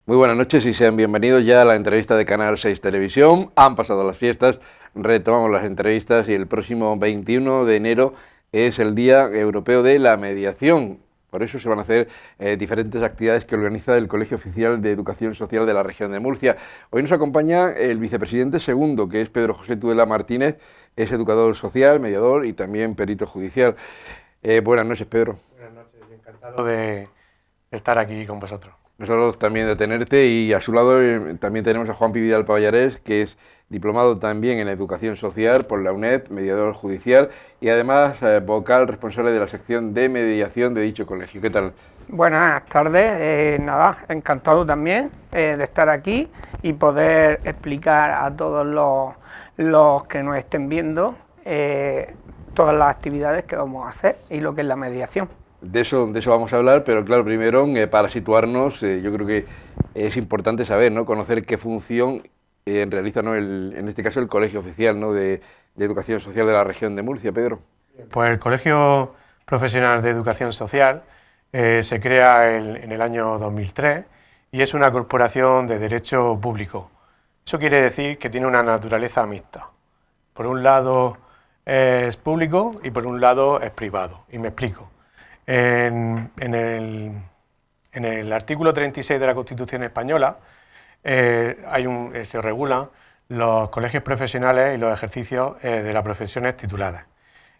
Muy buenas noches y sean bienvenidos ya a la entrevista de Canal 6 Televisión. Han pasado las fiestas, retomamos las entrevistas y el próximo 21 de enero es el Día Europeo de la Mediación. Por eso se van a hacer diferentes actividades que organiza el Colegio Oficial de Educación Social de la región de Murcia. Hoy nos acompaña el vicepresidente segundo, que es Pedro José Tudela Martínez, es educador social, mediador y también perito judicial. Buenas noches, Pedro. Buenas noches, encantado de estar aquí con vosotros. Nosotros también de tenerte, y a su lado también tenemos a Juan Vidal Pallarés, que es diplomado también en Educación Social por la UNED, mediador judicial y además vocal responsable de la sección de mediación de dicho colegio. ¿Qué tal? Buenas tardes, nada, encantado también de estar aquí y poder explicar a todos los que nos estén viendo todas las actividades que vamos a hacer y lo que es la mediación. De eso vamos a hablar, pero claro, primero, para situarnos, yo creo que es importante saber, ¿no?, conocer qué función realiza, ¿no?, en este caso el Colegio Oficial, ¿no?, de Educación Social de la región de Murcia. Pedro. Pues el Colegio Profesional de Educación Social se crea en el año 2003 y es una corporación de derecho público. Eso quiere decir que tiene una naturaleza mixta. Por un lado es público y por un lado es privado, y me explico. En el artículo 36 de la Constitución española se regulan los colegios profesionales y los ejercicios de las profesiones tituladas.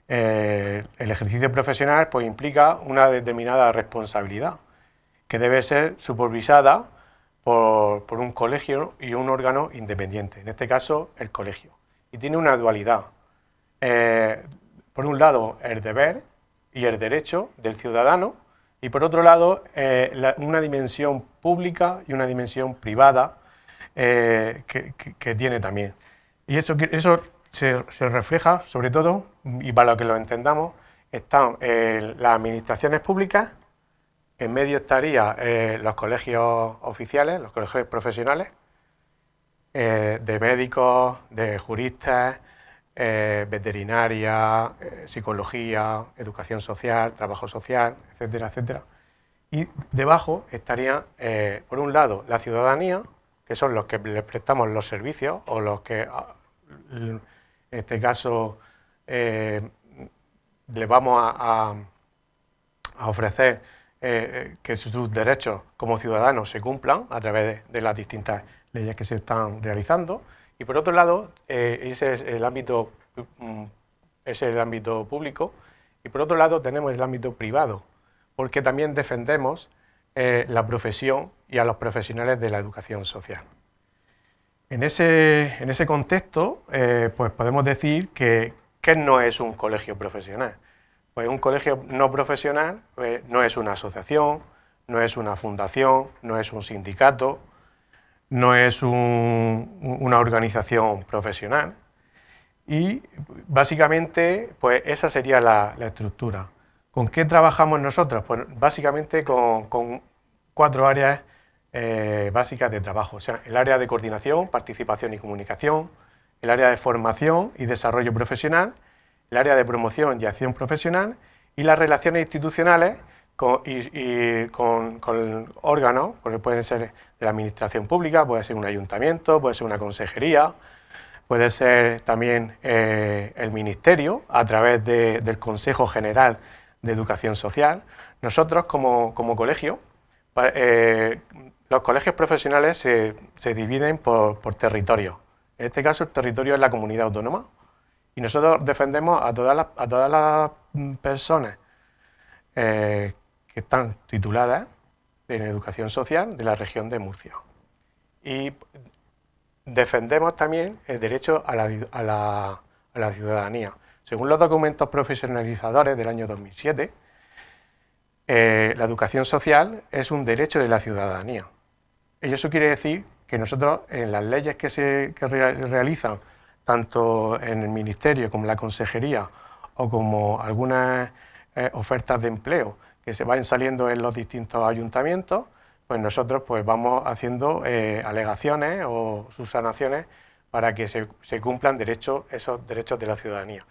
El ejercicio profesional pues implica una determinada responsabilidad que debe ser supervisada por un colegio y un órgano independiente, en este caso el colegio. Y tiene una dualidad. Por un lado, el deber y el derecho del ciudadano, y por otro lado una dimensión pública y una dimensión privada que tiene también. Y eso se refleja sobre todo, y para lo que lo entendamos, están las administraciones públicas, en medio estarían los colegios oficiales, los colegios profesionales, de médicos, de juristas, veterinaria, psicología, educación social, trabajo social, etcétera, etcétera. Y debajo estaría, por un lado, la ciudadanía, que son los que les prestamos los servicios, o los que, en este caso, les vamos a ofrecer que sus derechos como ciudadanos se cumplan a través de las distintas leyes que se están realizando. Y por otro lado, ese es el ámbito público, y por otro lado tenemos el ámbito privado, porque también defendemos la profesión y a los profesionales de la educación social. En ese contexto, pues podemos decir que ¿qué no es un colegio profesional? Pues un colegio no profesional no es una asociación, no es una fundación, no es un sindicato, no es una organización profesional, y básicamente pues esa sería la estructura. ¿Con qué trabajamos nosotros? Pues básicamente con 4 áreas básicas de trabajo, o sea, el área de coordinación, participación y comunicación, el área de formación y desarrollo profesional, el área de promoción y acción profesional, y las relaciones institucionales con órganos, porque pueden ser de la administración pública, puede ser un ayuntamiento, puede ser una consejería, puede ser también el ministerio a través del Consejo General de Educación Social. Nosotros como colegio, los colegios profesionales se dividen por territorios. En este caso el territorio es la comunidad autónoma, y nosotros defendemos a todas las personas que están tituladas en educación social de la región de Murcia. Y defendemos también el derecho a la ciudadanía. Según los documentos profesionalizadores del año 2007, la educación social es un derecho de la ciudadanía. Y eso quiere decir que nosotros, en las leyes que realizan, tanto en el Ministerio como en la Consejería, o como algunas ofertas de empleo que se vayan saliendo en los distintos ayuntamientos, pues nosotros pues vamos haciendo alegaciones o subsanaciones para que se cumplan esos derechos de la ciudadanía.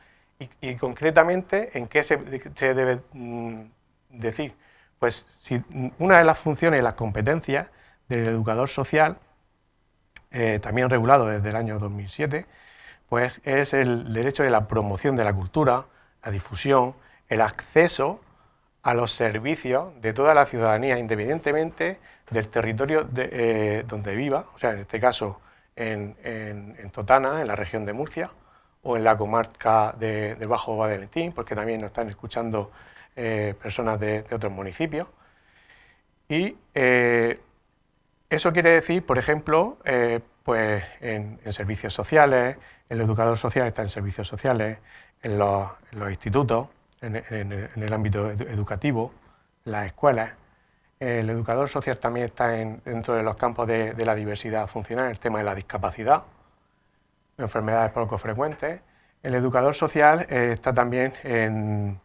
Y concretamente, ¿en qué se debe decir? Pues si una de las funciones y las competencias del educador social, también regulado desde el año 2007, pues es el derecho de la promoción de la cultura, la difusión, el acceso a los servicios de toda la ciudadanía, independientemente del territorio donde viva, o sea, en este caso en Totana, en la región de Murcia, o en la comarca del Bajo Valentín, porque también nos están escuchando personas de otros municipios. Y eso quiere decir, por ejemplo, pues en servicios sociales, el educador social está en servicios sociales, en los institutos, en el ámbito educativo, las escuelas. El educador social también está dentro de los campos de la diversidad funcional, el tema de la discapacidad, enfermedades poco frecuentes. El educador social está también en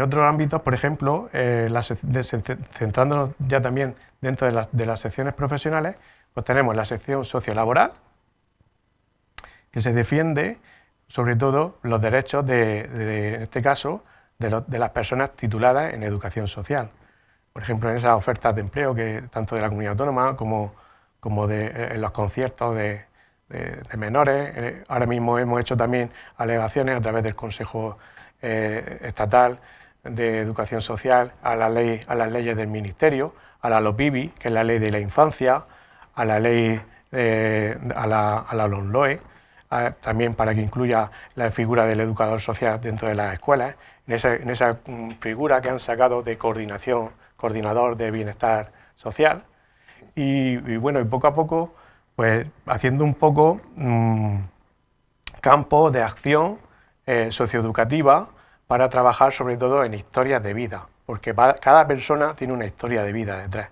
otros ámbitos, por ejemplo, centrándonos ya también dentro de las secciones profesionales, pues tenemos la sección sociolaboral, que se defiende sobre todo los derechos en este caso, de las personas tituladas en educación social. Por ejemplo, en esas ofertas de empleo, que tanto de la comunidad autónoma como en los conciertos de menores. Ahora mismo hemos hecho también alegaciones a través del Consejo Estatal de Educación Social a las leyes del Ministerio, a la LOPIBI, que es la Ley de la Infancia, a la ley, a la LOMLOE, también para que incluya la figura del educador social dentro de las escuelas, en esa figura que han sacado de coordinador de bienestar social. Y bueno, y poco a poco, pues haciendo un poco campo de acción socioeducativa para trabajar sobre todo en historias de vida, porque cada persona tiene una historia de vida detrás.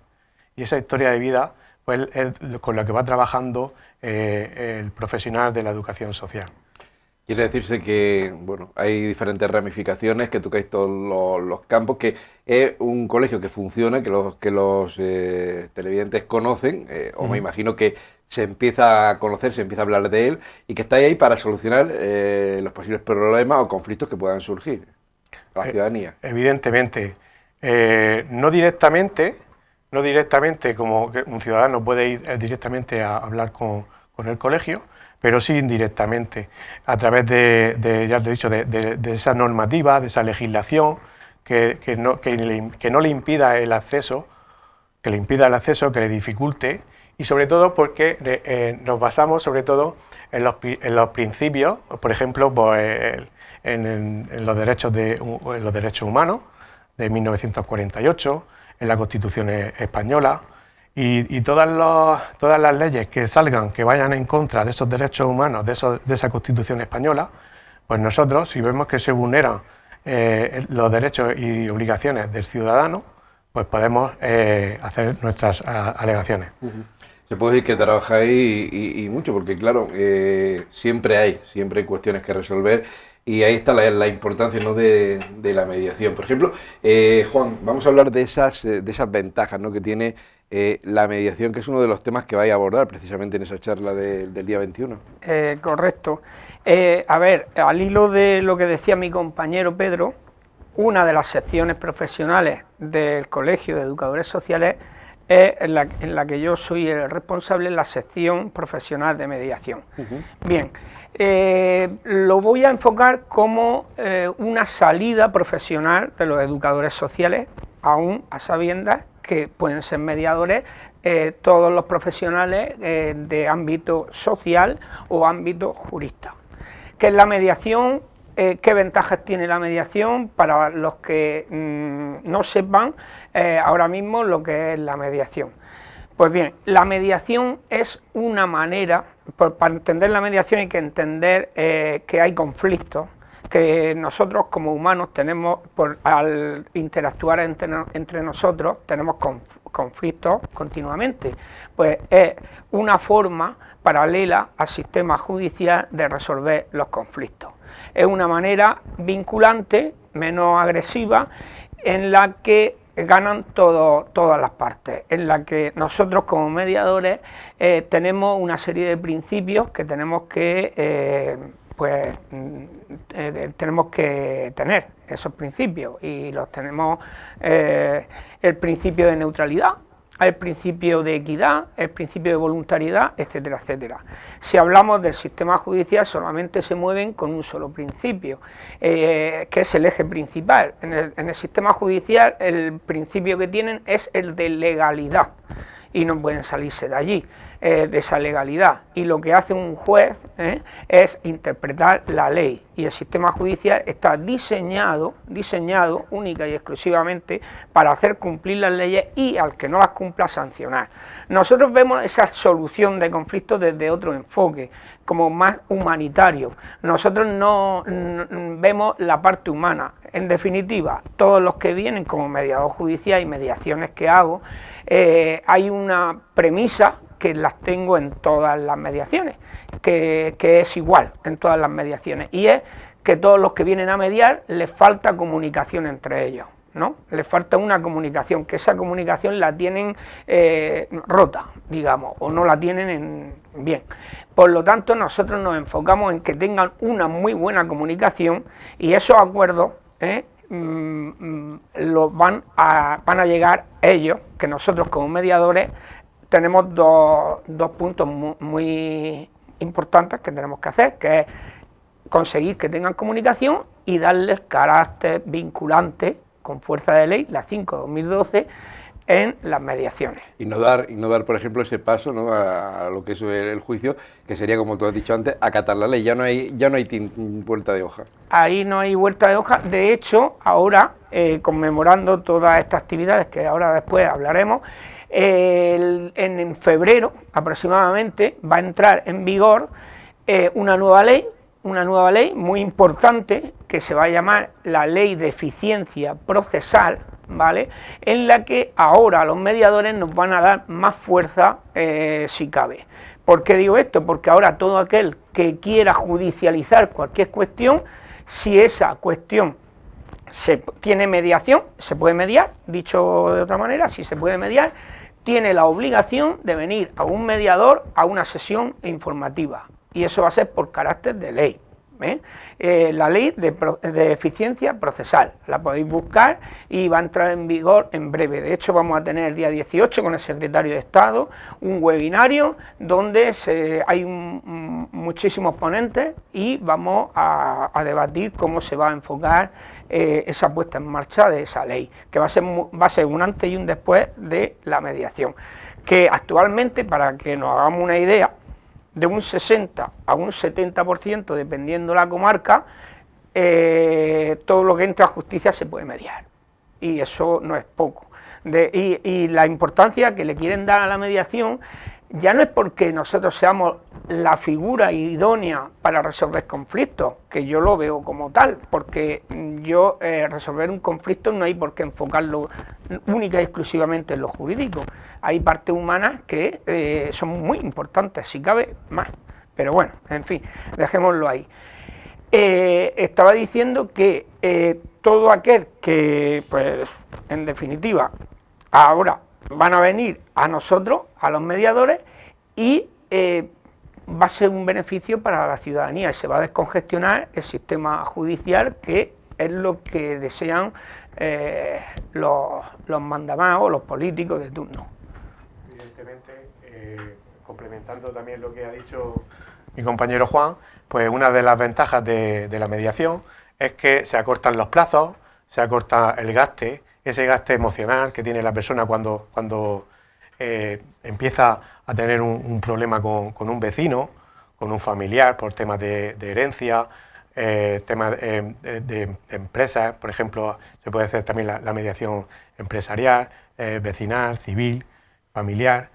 Y esa historia de vida pues, es con la que va trabajando el profesional de la educación social. Quiere decirse que bueno, hay diferentes ramificaciones, que tocáis todos los campos, que es un colegio que funciona, que los televidentes conocen, o me imagino que se empieza a conocer, se empieza a hablar de él, y que estáis ahí para solucionar los posibles problemas o conflictos que puedan surgir a la ciudadanía. Evidentemente, no directamente, como que un ciudadano puede ir directamente a hablar con el colegio, pero sí indirectamente, a través ya te he dicho, de esa normativa, de esa legislación que no le impida el acceso, que le dificulte, y sobre todo porque nos basamos sobre todo en los principios, por ejemplo, pues, en los derechos humanos de 1948, en la Constitución española, y todas las leyes que salgan, que vayan en contra de esos derechos humanos, de esa Constitución española, pues nosotros, si vemos que se vulneran los derechos y obligaciones del ciudadano, pues podemos hacer nuestras alegaciones. Se puede decir que trabajáis y mucho, porque claro, siempre hay cuestiones que resolver, y ahí está la importancia, ¿no?, de la mediación. Por ejemplo, Juan, vamos a hablar de esas ventajas, ¿no?, que tiene la mediación, que es uno de los temas que vais a abordar precisamente en esa charla del día 21. Correcto. A ver, al hilo de lo que decía mi compañero Pedro, una de las secciones profesionales del Colegio de Educadores Sociales es en la que yo soy el responsable, la sección profesional de mediación. Bien, lo voy a enfocar como una salida profesional de los educadores sociales, aún a sabiendas que pueden ser mediadores todos los profesionales de ámbito social o ámbito jurista. ¿Qué es la mediación? ¿Qué ventajas tiene la mediación? Para los que no sepan ahora mismo lo que es la mediación. Pues bien, la mediación es una manera, para entender la mediación hay que entender que hay conflictos, que nosotros como humanos tenemos, al interactuar entre nosotros, tenemos conflictos continuamente. Pues es una forma paralela al sistema judicial de resolver los conflictos. Es una manera vinculante, menos agresiva, en la que ganan todas las partes, en la que nosotros como mediadores tenemos una serie de principios que tenemos que tenemos que tener esos principios, y los tenemos: el principio de neutralidad, el principio de equidad, el principio de voluntariedad, etcétera, etcétera. Si hablamos del sistema judicial, solamente se mueven con un solo principio, que es el eje principal. En el sistema judicial el principio que tienen es el de legalidad, y no pueden salirse de allí, de esa legalidad, y lo que hace un juez es interpretar la ley, y el sistema judicial está diseñado única y exclusivamente para hacer cumplir las leyes, y al que no las cumpla sancionar. Nosotros vemos esa solución de conflictos desde otro enfoque, como más humanitario. Nosotros no vemos la parte humana. En definitiva, todos los que vienen como mediador judicial y mediaciones que hago, hay una premisa que las tengo en todas las mediaciones, que es igual en todas las mediaciones, y es que todos los que vienen a mediar les falta comunicación entre ellos, ¿no? Les falta una comunicación, que esa comunicación la tienen rota, digamos, o no la tienen bien. Por lo tanto, nosotros nos enfocamos en que tengan una muy buena comunicación, y esos acuerdos van a llegar ellos, que nosotros como mediadores tenemos dos puntos muy importantes que tenemos que hacer, que es conseguir que tengan comunicación y darles carácter vinculante con fuerza de ley, la 5/2012, en las mediaciones. Y no dar, por ejemplo, ese paso, ¿no?, a lo que es el juicio, que sería, como tú has dicho antes, acatar la ley. Ya no hay vuelta de hoja. Ahí no hay vuelta de hoja. De hecho, ahora, conmemorando todas estas actividades, que ahora después hablaremos, en febrero aproximadamente va a entrar en vigor una nueva ley muy importante, que se va a llamar la Ley de Eficiencia Procesal, ¿vale?, en la que ahora los mediadores nos van a dar más fuerza, si cabe. ¿Por qué digo esto? Porque ahora todo aquel que quiera judicializar cualquier cuestión, si esa cuestión tiene mediación, se puede mediar, dicho de otra manera, si se puede mediar, tiene la obligación de venir a un mediador a una sesión informativa, y eso va a ser por carácter de ley. La ley de eficiencia procesal, la podéis buscar y va a entrar en vigor en breve. De hecho, vamos a tener el día 18 con el secretario de Estado un webinario donde hay muchísimos ponentes, y vamos a debatir cómo se va a enfocar esa puesta en marcha de esa ley, que va a ser un antes y un después de la mediación, que actualmente, para que nos hagamos una idea, de un 60 a un 70%, dependiendo la comarca, todo lo que entra a justicia se puede mediar, y eso no es poco. Y la importancia que le quieren dar a la mediación ya no es porque nosotros seamos la figura idónea para resolver conflictos, que yo lo veo como tal, porque yo resolver un conflicto no hay por qué enfocarlo única y exclusivamente en lo jurídico. Hay partes humanas que son muy importantes, si cabe más, pero bueno, en fin, dejémoslo ahí. Estaba diciendo que todo aquel que, pues, en definitiva, ahora van a venir a nosotros, a los mediadores, y va a ser un beneficio para la ciudadanía, y se va a descongestionar el sistema judicial, que es lo que desean los mandamás o los políticos de turno. Evidentemente, complementando también lo que ha dicho mi compañero Juan, pues una de las ventajas de la mediación es que se acortan los plazos, se acorta el gaste, ese gaste emocional que tiene la persona cuando empieza a tener un problema con un vecino, con un familiar, por temas de herencia, temas de empresas. Por ejemplo, se puede hacer también la mediación empresarial, vecinal, civil, familiar,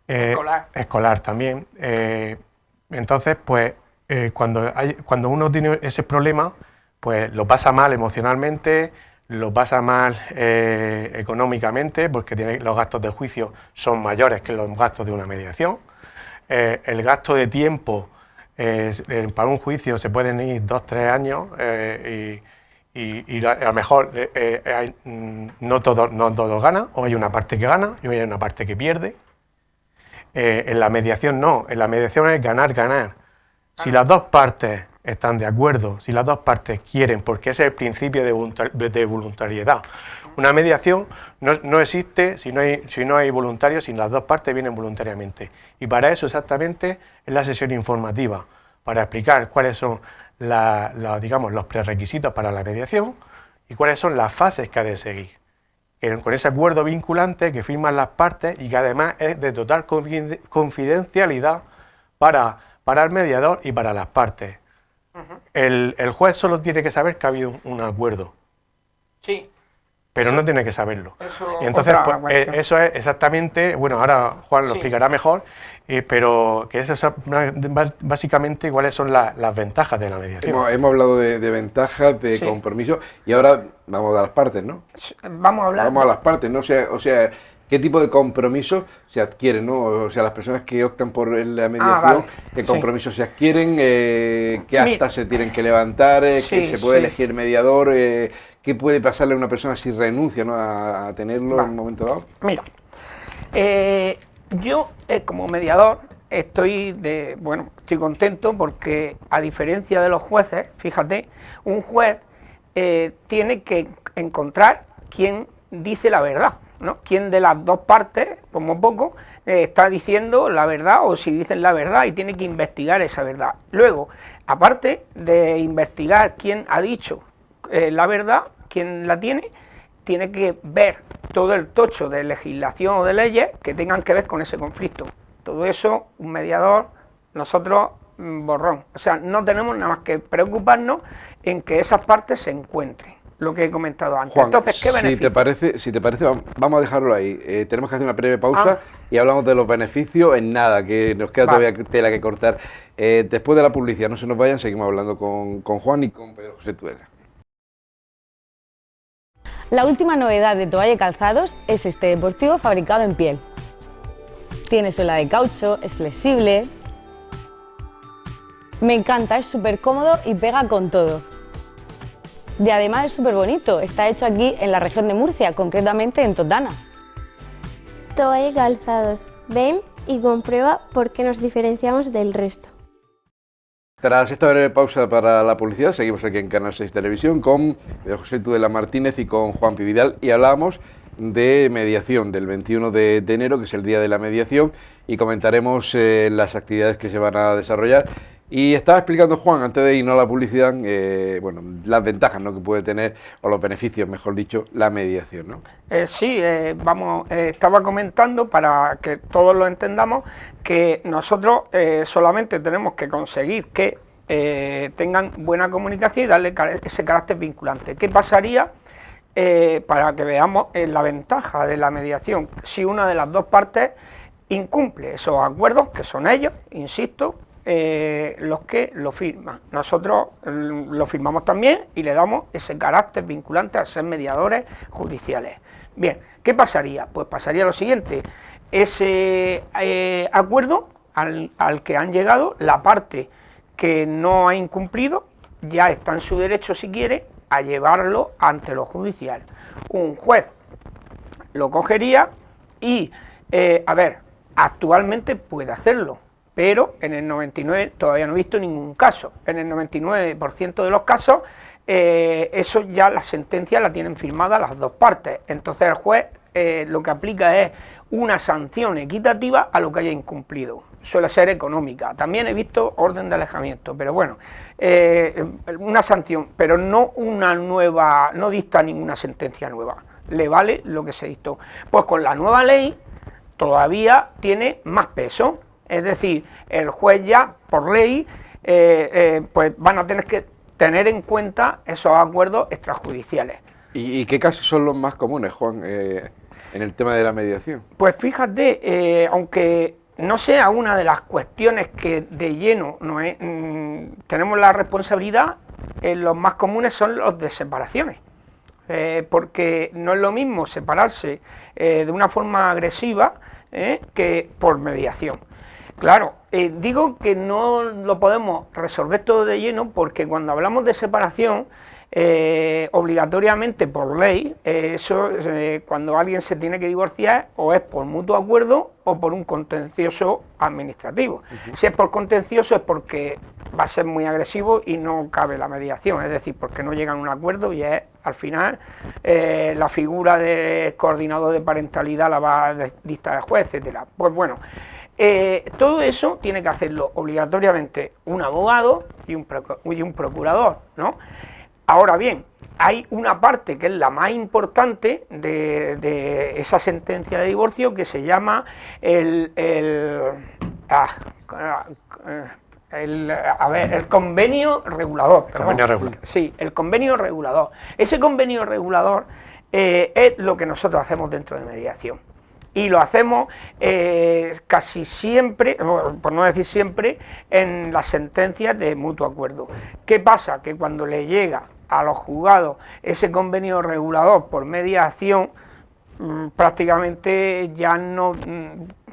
escolar también. Entonces, pues, cuando uno tiene ese problema, pues lo pasa mal emocionalmente, lo pasa mal económicamente, porque los gastos de juicio son mayores que los gastos de una mediación. El gasto de tiempo para un juicio se pueden ir 2 o 3 años, y a lo mejor no todos ganan, o hay una parte que gana y hay una parte que pierde. En la mediación no, en la mediación es ganar, ganar. Si las dos partes están de acuerdo, si las dos partes quieren, porque ese es el principio de voluntariedad. Una mediación no existe si no hay voluntarios, si las dos partes vienen voluntariamente. Y para eso exactamente es la sesión informativa, para explicar cuáles son digamos, los prerequisitos para la mediación y cuáles son las fases que ha de seguir. Con ese acuerdo vinculante que firman las partes y que además es de total confidencialidad para el mediador y para las partes. El juez solo tiene que saber que ha habido un acuerdo. Sí. Pero no tiene que saberlo. Y entonces, pues, eso es exactamente, bueno, ahora Juan lo explicará mejor, pero que eso es básicamente cuáles son las ventajas de la mediación. Hemos hablado de ventajas, de compromiso, y ahora vamos a las partes, ¿no? Vamos a las partes, ¿no? O sea, ¿qué tipo de compromiso se adquieren, ¿no? O sea, las personas que optan por la mediación, ¿qué compromisos se adquieren? ¿Qué actas se tienen que levantar? ¿Que se puede elegir mediador? ¿Qué puede pasarle a una persona si renuncia, ¿no?, a tenerlo en un momento dado? Mira, yo como mediador estoy contento porque, a diferencia de los jueces, fíjate, un juez tiene que encontrar quién dice la verdad, ¿no? Quién de las dos partes, como poco, está diciendo la verdad, o si dicen la verdad, y tiene que investigar esa verdad. Luego, aparte de investigar quién ha dicho la verdad, quién la tiene que ver todo el tocho de legislación o de leyes que tengan que ver con ese conflicto. Todo eso, un mediador, nosotros, borrón. O sea, no tenemos nada más que preocuparnos en que esas partes se encuentren, lo que he comentado antes. Juan, entonces, ¿qué beneficio? Si te parece, vamos a dejarlo ahí. Tenemos que hacer una breve pausa y hablamos de los beneficios en nada, que nos queda todavía tela que cortar. Después de la publicidad, no se nos vayan, seguimos hablando con Juan y con Pedro José Tudela. La última novedad de Toalla y Calzados es este deportivo fabricado en piel. Tiene suela de caucho, es flexible. Me encanta, es súper cómodo y pega con todo. Y además es súper bonito, está hecho aquí en la región de Murcia, concretamente en Totana. Toalla y Calzados, ven y comprueba por qué nos diferenciamos del resto. Tras esta breve pausa para la publicidad, seguimos aquí en Canal 6 Televisión con José Tudela Martínez y con Juan Pi Vidal, y hablábamos de mediación, del 21 de enero, que es el día de la mediación, y comentaremos las actividades que se van a desarrollar. Y estaba explicando Juan, antes de irnos a la publicidad, las ventajas, ¿no?, que puede tener, o los beneficios, mejor dicho, la mediación, ¿no? Estaba comentando, para que todos lo entendamos, que nosotros solamente tenemos que conseguir que tengan buena comunicación y darle ese carácter vinculante. ¿Qué pasaría? Para que veamos la ventaja de la mediación, si una de las dos partes incumple esos acuerdos, que son ellos, insisto, los que lo firman. Nosotros lo firmamos también y le damos ese carácter vinculante a ser mediadores judiciales. Bien, ¿qué pasaría? Pues pasaría lo siguiente: ese acuerdo al que han llegado, la parte que no ha incumplido ya está en su derecho, si quiere, a llevarlo ante lo judicial. Un juez lo cogería y, actualmente puede hacerlo, pero en el 99% todavía no he visto ningún caso. En el 99% de los casos, eso ya la sentencia la tienen firmada las dos partes. Entonces el juez lo que aplica es una sanción equitativa a lo que haya incumplido. Suele ser económica. También he visto orden de alejamiento, pero bueno, una sanción, pero no una nueva, no dicta ninguna sentencia nueva. Le vale lo que se dictó. Pues con la nueva ley todavía tiene más peso. Es decir, el juez ya, por ley, pues van a tener que tener en cuenta esos acuerdos extrajudiciales. ¿Y qué casos son los más comunes, Juan, en el tema de la mediación? Pues fíjate, aunque no sea una de las cuestiones que de lleno tenemos la responsabilidad, los más comunes son los de separaciones. Porque no es lo mismo separarse de una forma agresiva que por mediación. Claro, digo que no lo podemos resolver todo de lleno porque cuando hablamos de separación obligatoriamente por ley, cuando alguien se tiene que divorciar, o es por mutuo acuerdo o por un contencioso administrativo. Si es por contencioso es porque va a ser muy agresivo y no cabe la mediación, es decir, porque no llegan a un acuerdo y es, al final, la figura del coordinador de parentalidad la va a dictar el juez, etcétera. Pues bueno, todo eso tiene que hacerlo obligatoriamente un abogado y un procurador, ¿no? Ahora bien, hay una parte que es la más importante de esa sentencia de divorcio, que se llama el convenio regulador. Convenio regulador. Sí, el convenio regulador. Ese convenio regulador es lo que nosotros hacemos dentro de mediación. Y lo hacemos casi siempre, por no decir siempre, en las sentencias de mutuo acuerdo. ¿Qué pasa? Que cuando le llega a los juzgados ese convenio regulador por mediación, prácticamente ya no,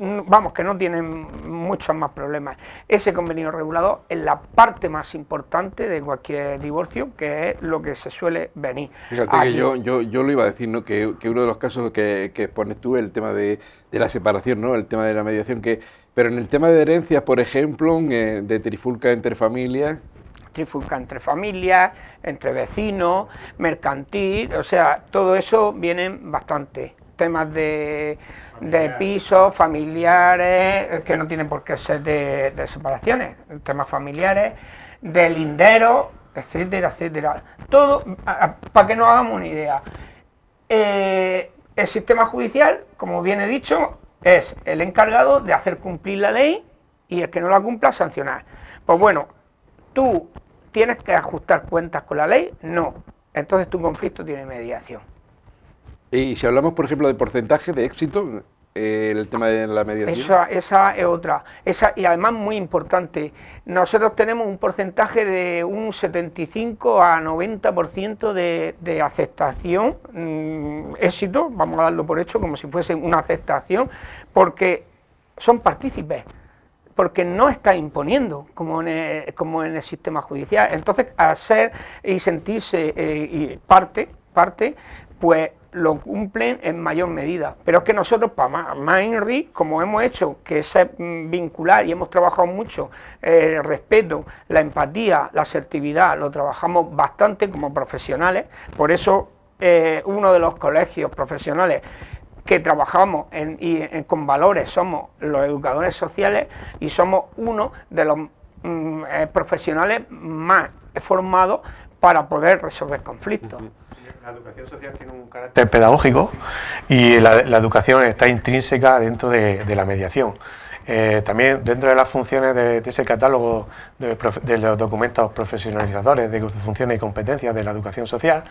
vamos, que no tienen muchos más problemas. Ese convenio regulador es la parte más importante de cualquier divorcio, que es lo que se suele venir. Fíjate aquí. Que yo lo iba a decir, ¿no? Que uno de los casos que expones tú es el tema de la separación, ¿no? El tema de la mediación, pero en el tema de herencias, por ejemplo, de trifulca entre familias. Trifulca entre familias, entre vecinos, mercantil, o sea, todo eso vienen bastante. Temas de pisos, familiares, que no tienen por qué ser de separaciones, temas familiares, de linderos, etcétera, etcétera. Todo, para que nos hagamos una idea. El sistema judicial, como bien he dicho, es el encargado de hacer cumplir la ley y el que no la cumpla, sancionar. Pues bueno, tú tienes que ajustar cuentas con la ley, no. Entonces tu conflicto tiene mediación. Y si hablamos, por ejemplo, de porcentaje de éxito, el tema de la mediación. Esa es otra. Y además muy importante. Nosotros tenemos un porcentaje de un 75 a 90% de aceptación, éxito, vamos a darlo por hecho como si fuese una aceptación, porque son partícipes. Porque no está imponiendo, como en el sistema judicial. Entonces, al ser y sentirse parte, pues lo cumplen en mayor medida. Pero es que nosotros, para más INRI, como hemos hecho, que es vincular y hemos trabajado mucho el respeto, la empatía, la asertividad, lo trabajamos bastante como profesionales. Por eso, uno de los colegios profesionales que trabajamos con valores somos los educadores sociales y somos uno de los profesionales más formados para poder resolver conflictos. La educación social tiene un carácter pedagógico y la educación está intrínseca dentro de la mediación. También dentro de las funciones de ese catálogo de los documentos profesionalizadores de funciones y competencias de la educación social,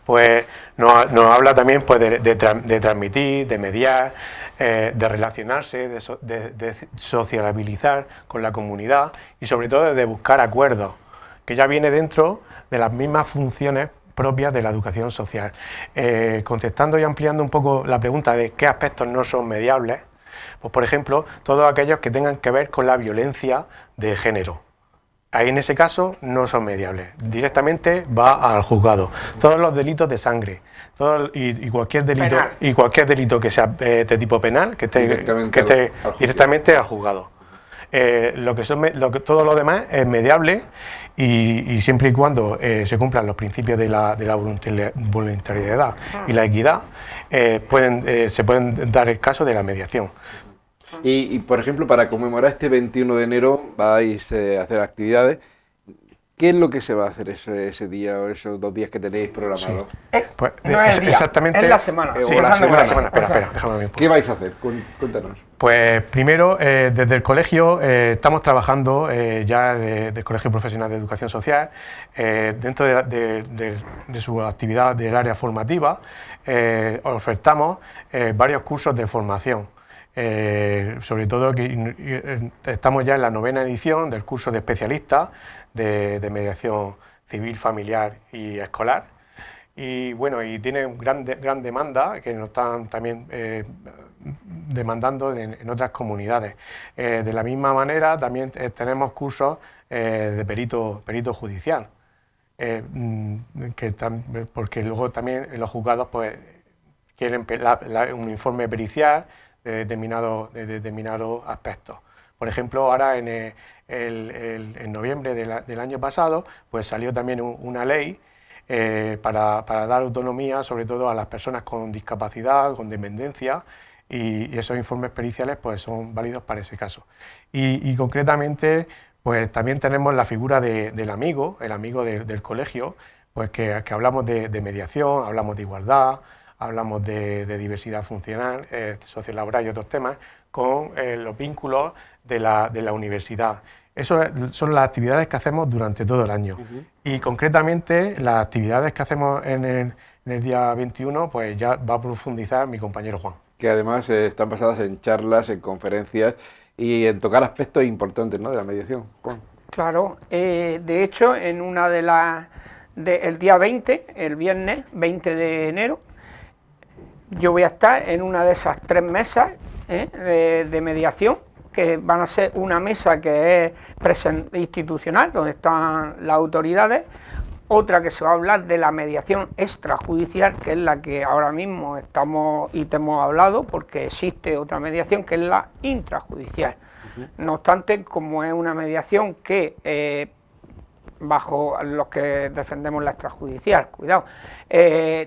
pues nos habla también pues, de transmitir, de mediar, de relacionarse, de sociabilizar con la comunidad y sobre todo de buscar acuerdos, que ya viene dentro de las mismas funciones propias de la educación social. Contestando y ampliando un poco la pregunta de qué aspectos no son mediables, pues por ejemplo, todos aquellos que tengan que ver con la violencia de género. Ahí en ese caso no son mediables, directamente va al juzgado. Todos los delitos de sangre y cualquier delito que sea de tipo penal, que esté directamente al juzgado. Todo lo demás es mediable y siempre y cuando se cumplan los principios de la voluntariedad y la equidad, se pueden dar el caso de la mediación. Y por ejemplo, para conmemorar este 21 de enero vais a hacer actividades. ¿Qué es lo que se va a hacer ese día o esos 2 días que tenéis programados? Sí. Pues, no es el día, exactamente, es la semana. Sí, la semana. Espera, déjame ver un poco. ¿Qué vais a hacer? Cuéntanos. Pues primero, desde el colegio estamos trabajando ya del Colegio Profesional de Educación Social, dentro de su actividad del área formativa, ofertamos varios cursos de formación. Sobre todo que estamos ya en la 9ª edición del curso de especialistas de mediación civil, familiar y escolar, y bueno, y tiene gran demanda que nos están también demandando en otras comunidades. De la misma manera también tenemos cursos de perito judicial, porque luego también los juzgados pues quieren un informe pericial de determinados aspectos. Por ejemplo, ahora en noviembre del año pasado pues salió también una ley para dar autonomía sobre todo a las personas con discapacidad, con dependencia, y esos informes periciales pues son válidos para ese caso. Y concretamente pues también tenemos la figura del amigo, el amigo del colegio, pues que hablamos de mediación, hablamos de igualdad, hablamos de diversidad funcional, sociolaboral y otros temas, con los vínculos de la universidad. Esas son las actividades que hacemos durante todo el año. Y concretamente las actividades que hacemos en el día 21, pues ya va a profundizar mi compañero Juan. Que además están basadas en charlas, en conferencias y en tocar aspectos importantes, ¿no?, de la mediación. Juan. Claro, de hecho en una el día 20, el viernes 20 de enero, yo voy a estar en una de esas 3 mesas de mediación, que van a ser una mesa que es institucional, donde están las autoridades, otra que se va a hablar de la mediación extrajudicial, que es la que ahora mismo estamos y te hemos hablado, porque existe otra mediación que es la intrajudicial. No obstante, como es una mediación que, bajo los que defendemos la extrajudicial, cuidado,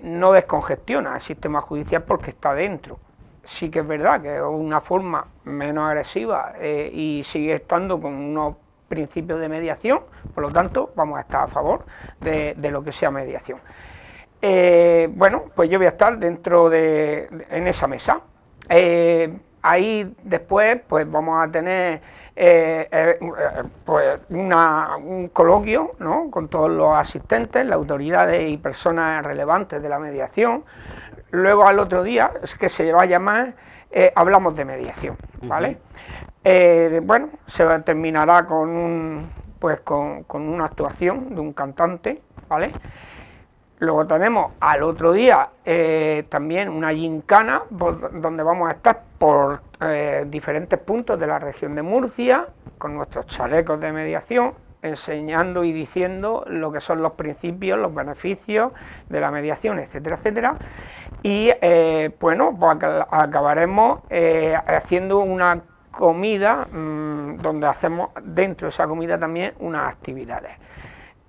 no descongestiona el sistema judicial porque está dentro. Sí que es verdad que es una forma menos agresiva y sigue estando con unos principios de mediación, por lo tanto vamos a estar a favor de lo que sea mediación. Bueno, pues yo voy a estar en esa mesa. Ahí después pues vamos a tener pues un coloquio, ¿no?, con todos los asistentes, las autoridades y personas relevantes de la mediación. Luego al otro día, es que se va a llamar Hablamos de mediación, ¿vale? Bueno, se terminará con una actuación de un cantante, ¿vale? Luego tenemos al otro día también una gincana donde vamos a estar por diferentes puntos de la región de Murcia, con nuestros chalecos de mediación, enseñando y diciendo lo que son los principios, los beneficios de la mediación, etcétera, etcétera. Y bueno, pues acabaremos haciendo una comida donde hacemos dentro de esa comida también unas actividades.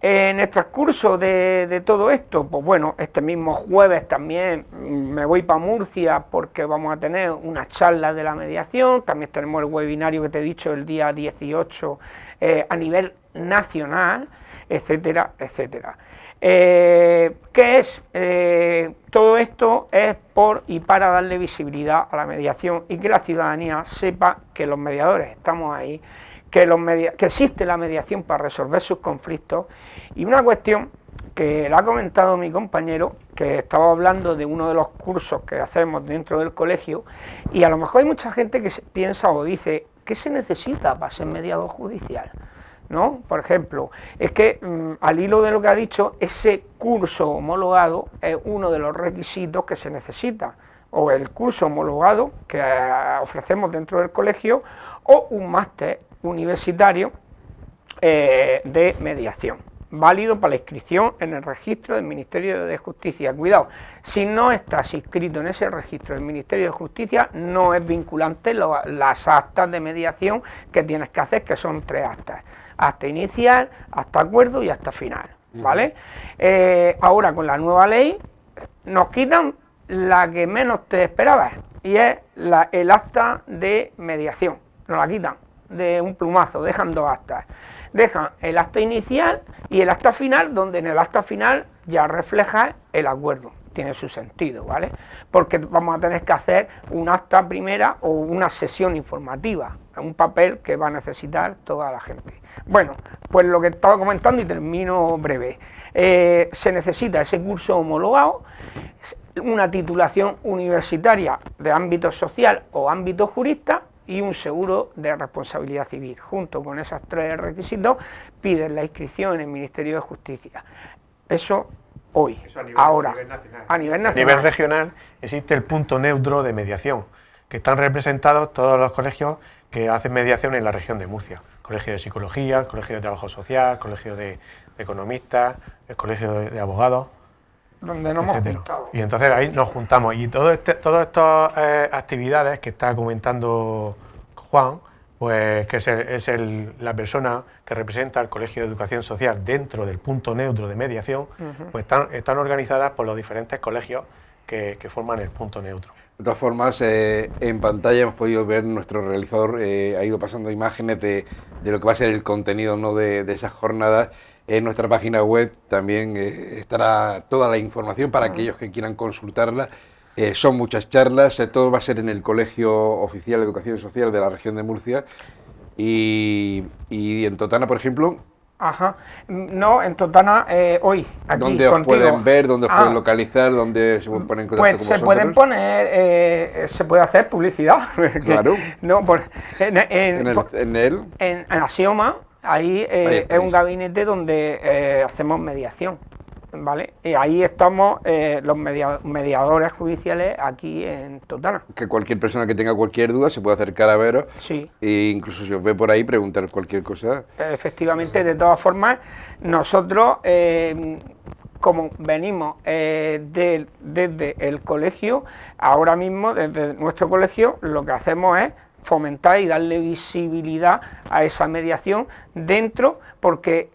En el transcurso de todo esto, pues bueno, este mismo jueves también me voy para Murcia porque vamos a tener unas charlas de la mediación, también tenemos el webinario que te he dicho el día 18 a nivel nacional, etcétera, etcétera. ¿Qué es? Todo esto es por y para darle visibilidad a la mediación y que la ciudadanía sepa que los mediadores estamos ahí, que existe la mediación para resolver sus conflictos. Y una cuestión que le ha comentado mi compañero, que estaba hablando de uno de los cursos que hacemos dentro del colegio, y a lo mejor hay mucha gente que piensa o dice, ¿qué se necesita para ser mediador judicial? ¿No? Por ejemplo, es que al hilo de lo que ha dicho, ese curso homologado es uno de los requisitos que se necesita, o el curso homologado que ofrecemos dentro del colegio, o un máster universitario de mediación, válido para la inscripción en el registro del Ministerio de Justicia. Cuidado, si no estás inscrito en ese registro del Ministerio de Justicia, no es vinculante las actas de mediación que tienes que hacer, que son 3 actas: acta inicial, acta acuerdo y acta final, ¿vale? Ahora con la nueva ley nos quitan la que menos te esperabas, y es el acta de mediación, nos la quitan de un plumazo, dejan 2 actas. Dejan el acta inicial y el acta final, donde en el acta final ya refleja el acuerdo, tiene su sentido, ¿vale? Porque vamos a tener que hacer un acta primera o una sesión informativa, un papel que va a necesitar toda la gente. Bueno, pues lo que estaba comentando y termino breve, se necesita ese curso homologado, una titulación universitaria de ámbito social o ámbito jurista, y un seguro de responsabilidad civil. Junto con esos 3 requisitos piden la inscripción en el Ministerio de Justicia. Eso hoy, eso a nivel nacional. A nivel nacional. A nivel regional existe el punto neutro de mediación, que están representados todos los colegios que hacen mediación en la región de Murcia. Colegio de Psicología, el Colegio de Trabajo Social, el Colegio de Economistas, el Colegio de Abogados, donde nos hemos etcétera. juntado. Y entonces ahí nos juntamos y todas estas actividades que está comentando Juan, pues que es la persona que representa al Colegio de Educación Social dentro del punto neutro de mediación, pues están organizadas por los diferentes colegios que forman el punto neutro. De todas formas, en pantalla hemos podido ver, nuestro realizador ha ido pasando imágenes de lo que va a ser el contenido, ¿no?, de esas jornadas. En nuestra página web también estará toda la información para aquellos que quieran consultarla. Son muchas charlas, todo va a ser en el Colegio Oficial de Educación Social de la región de Murcia. Y en Totana, por ejemplo... Ajá, no, en Totana hoy, aquí ¿Dónde os contigo. pueden ver, dónde os pueden localizar, dónde se pueden poner en contacto pues con vosotros? se pueden poner, se puede hacer publicidad. Claro. No, En Axioma, ahí es un gabinete donde hacemos mediación, ¿vale? Y ahí estamos los mediadores judiciales aquí en Totana. Que cualquier persona que tenga cualquier duda se puede acercar a veros. Sí. E incluso si os ve por ahí, preguntar cualquier cosa. Efectivamente, de todas formas, nosotros, como venimos desde el colegio, ahora mismo desde nuestro colegio, lo que hacemos es fomentar y darle visibilidad a esa mediación dentro, porque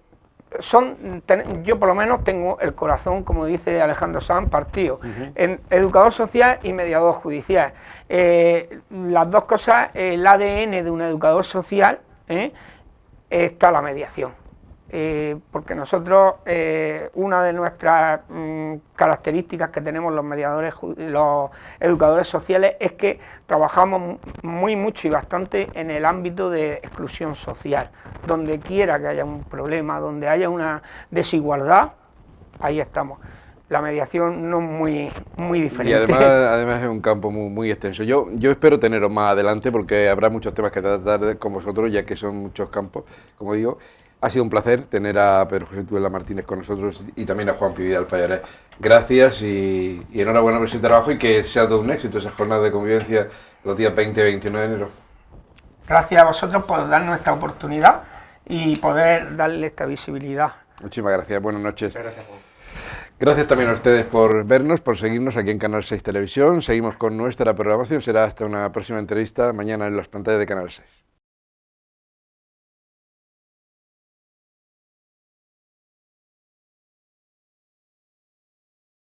yo por lo menos tengo el corazón, como dice Alejandro Sanz, partido en educador social y mediador judicial. Las dos cosas, el ADN de un educador social, está la mediación. Porque nosotros, una de nuestras características que tenemos los mediadores, los educadores sociales, es que trabajamos mucho y bastante en el ámbito de exclusión social. Donde quiera que haya un problema, donde haya una desigualdad, ahí estamos. La mediación no es muy diferente. Y además es un campo muy extenso. Yo espero teneros más adelante porque habrá muchos temas que tratar con vosotros, ya que son muchos campos, como digo. Ha sido un placer tener a Pedro José Tudela Martínez con nosotros y también a Juan Vidal Pallarés. Gracias y enhorabuena por ese trabajo y que sea todo un éxito esa jornada de convivencia los días 20 y 21 de enero. Gracias a vosotros por darnos esta oportunidad y poder darle esta visibilidad. Muchísimas gracias, buenas noches. Gracias, Juan. Gracias también a ustedes por vernos, por seguirnos aquí en Canal 6 Televisión. Seguimos con nuestra programación, será hasta una próxima entrevista mañana en las pantallas de Canal 6.